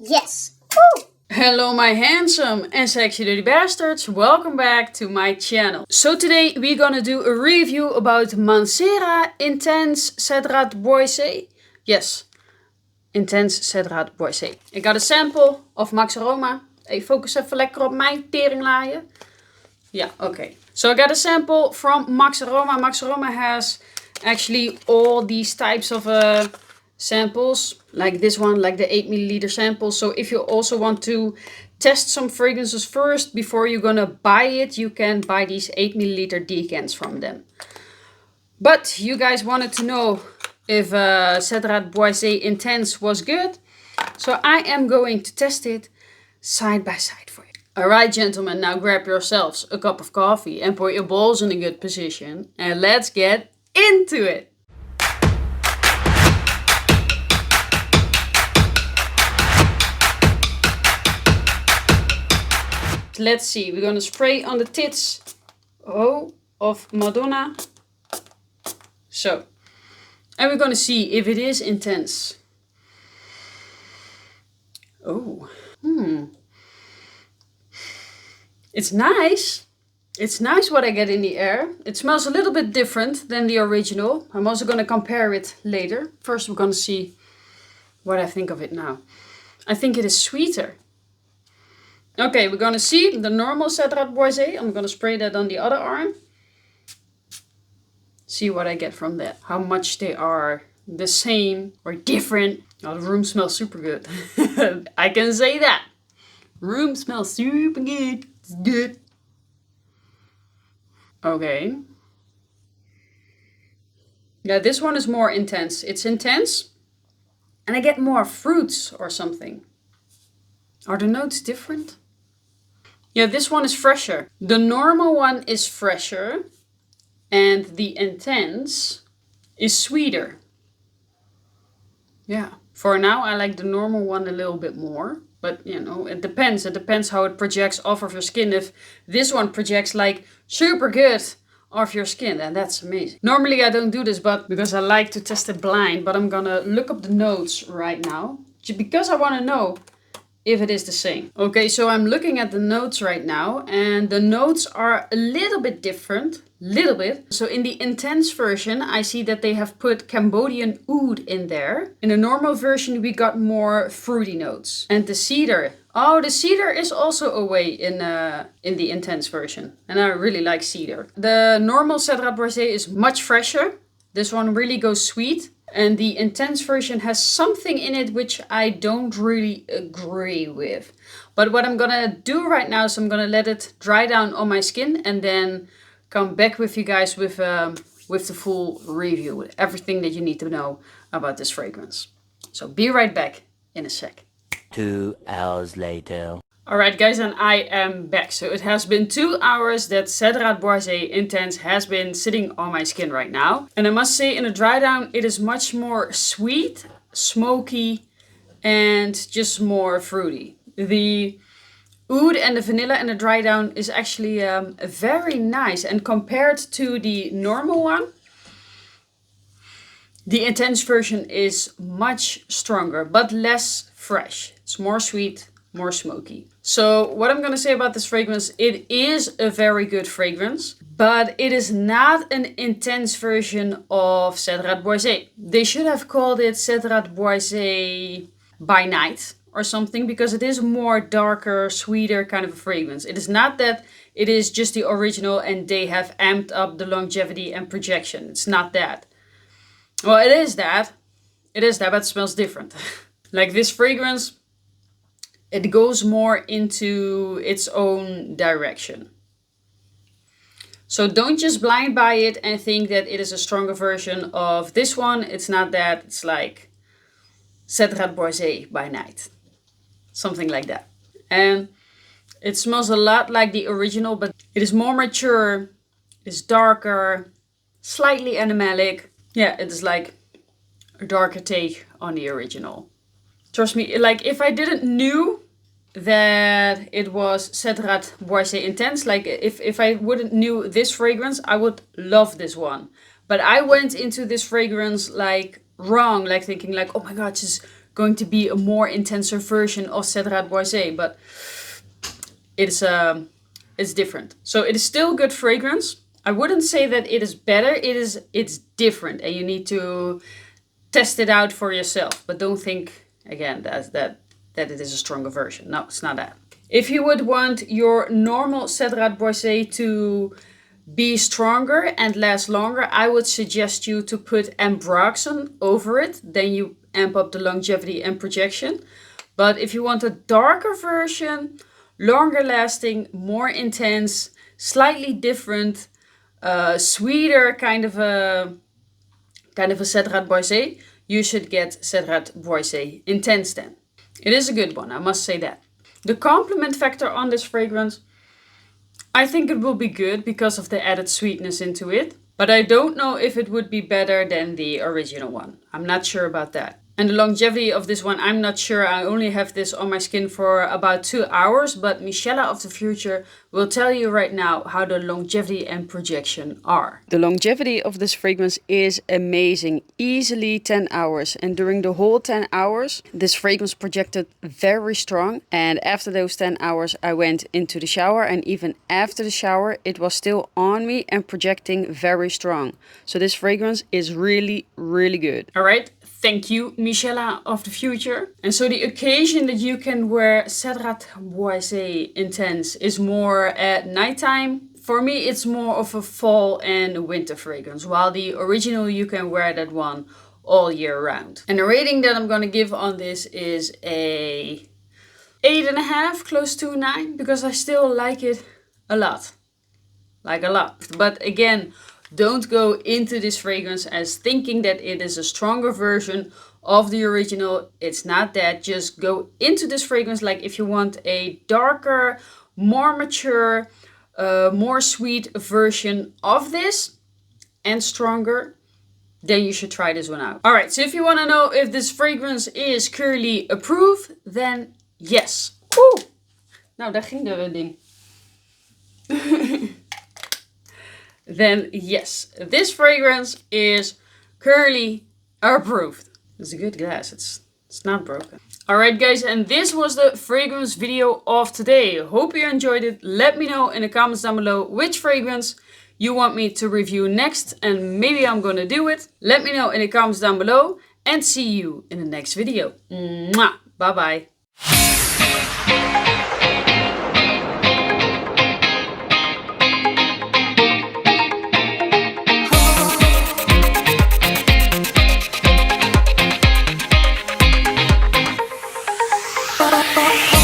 Yes. Woo! Hello my handsome and sexy dirty bastards, welcome back to my channel. So today we're gonna do a review about Mancera Intense Cedrat Boise. Yes, Intense Cedrat Boise. Ik got a sample of Max Aroma. Hey, focus even lekker op mijn teringlaaien. Yeah, okay. So I got a sample from Max Aroma. Max Aroma has actually all these types of samples, like this one, like the 8 milliliter sample. So if you also want to test some fragrances first before you're gonna buy it, you can buy these 8 milliliter decants from them. But you guys wanted to know if Cedrat Boise Intense was good, so I am going to test it side by side for you. Alright gentlemen, now grab yourselves a cup of coffee and put your balls in a good position and let's get into it. Let's see, we're gonna spray on the tits of Madonna. So, and we're gonna see if it is intense. Oh, it's nice. It's nice what I get in the air. It smells a little bit different than the original. I'm also gonna compare it later. First we're gonna see what I think of it now. I think it is sweeter. Okay, we're gonna see the normal Cedrat Boise. I'm gonna spray that on the other arm. See what I get from that. How much they are the same or different. Oh, the room smells super good. I can say that. Room smells super good. It's good. Okay. Yeah, this one is more intense. It's intense. And I get more fruits or something. Are the notes different? Yeah, this one is fresher. The normal one is fresher and the intense is sweeter. Yeah, for now I like the normal one a little bit more, but you know, it depends. It depends how it projects off of your skin. If this one projects like super good off your skin, then that's amazing. Normally I don't do this, but because I like to test it blind, but I'm gonna look up the notes right now because I want to know if it is the same. Okay, so I'm looking at the notes right now and the notes are a little bit different, little bit. So in the intense version, I see that they have put Cambodian oud in there. In the normal version, we got more fruity notes. And the cedar, oh, the cedar is also away in the intense version. And I really like cedar. The normal Cedrat Boise is much fresher. This one really goes sweet. And the intense version has something in it which I don't really agree with. But what I'm gonna do right now is I'm gonna let it dry down on my skin and then come back with you guys with the full review, with everything that you need to know about this fragrance. So be right back in a sec. 2 hours later. Alright guys, and I am back. So it has been 2 hours that Cedrat Boise Intense has been sitting on my skin right now. And I must say in a dry down it is much more sweet, smoky and just more fruity. The oud and the vanilla and the dry down is actually very nice. And compared to the normal one, the intense version is much stronger but less fresh. It's more sweet, more smoky. So what I'm gonna say about this fragrance, it is a very good fragrance, but it is not an intense version of Cedrat Boise. They should have called it Cedrat Boise by night or something, because it is a more darker, sweeter kind of a fragrance. It is not that it is just the original and they have amped up the longevity and projection. It's not that. Well, it is that, but it smells different. Like this fragrance, it goes more into its own direction. So don't just blind buy it and think that it is a stronger version of this one. It's not that. It's like Cedrat Boise by night. Something like that. And it smells a lot like the original, but it is more mature, it's darker, slightly animalic. Yeah, it is like a darker take on the original. Trust me, like if I didn't knew that it was Cedrat Boise Intense, like if I wouldn't knew this fragrance, I would love this one. But I went into this fragrance like wrong, like thinking like, oh my god, it's going to be a more intenser version of Cedrat Boise, but it's different. So it is still good fragrance. I wouldn't say that it is better. It's different, and you need to test it out for yourself. But don't think again that it is a stronger version. No, it's not that. If you would want your normal Cedrat Boise to be stronger and last longer, I would suggest you to put ambroxan over it. Then you amp up the longevity and projection. But if you want a darker version, longer lasting, more intense, slightly different, sweeter kind of a Cedrat Boise, you should get Cedrat Boise Intense then. It is a good one, I must say that. The compliment factor on this fragrance, I think it will be good because of the added sweetness into it. But I don't know if it would be better than the original one. I'm not sure about that. And the longevity of this one, I'm not sure. I only have this on my skin for about 2 hours. But Michelle of the future will tell you right now how the longevity and projection are. The longevity of this fragrance is amazing. Easily 10 hours. And during the whole 10 hours, this fragrance projected very strong. And after those 10 hours, I went into the shower. And even after the shower, it was still on me and projecting very strong. So this fragrance is really, really good. All right. Thank you, Michelle of the future. And so the occasion that you can wear Cedrat Boise Intense is more at nighttime. For me, it's more of a fall and winter fragrance, while the original you can wear that one all year round. And the rating that I'm going to give on this is a 8.5, close to 9, because I still like it a lot. Like a lot. But again, don't go into this fragrance as thinking that it is a stronger version of the original. It's not that. Just go into this fragrance like if you want a darker, more mature, more sweet version of this and stronger, then you should try this one out. All right, so if you want to know if this fragrance is Curly approved, then yes. Oeh! Nou, daar ging er een ding. Then yes, this fragrance is Curly approved. It's a good glass, it's not broken. Alright guys, and this was the fragrance video of today. Hope you enjoyed it. Let me know in the comments down below which fragrance you want me to review next, and maybe I'm gonna do it. Let me know in the comments down below, and see you in the next video. Mwah! Bye bye. Oh, oh, oh.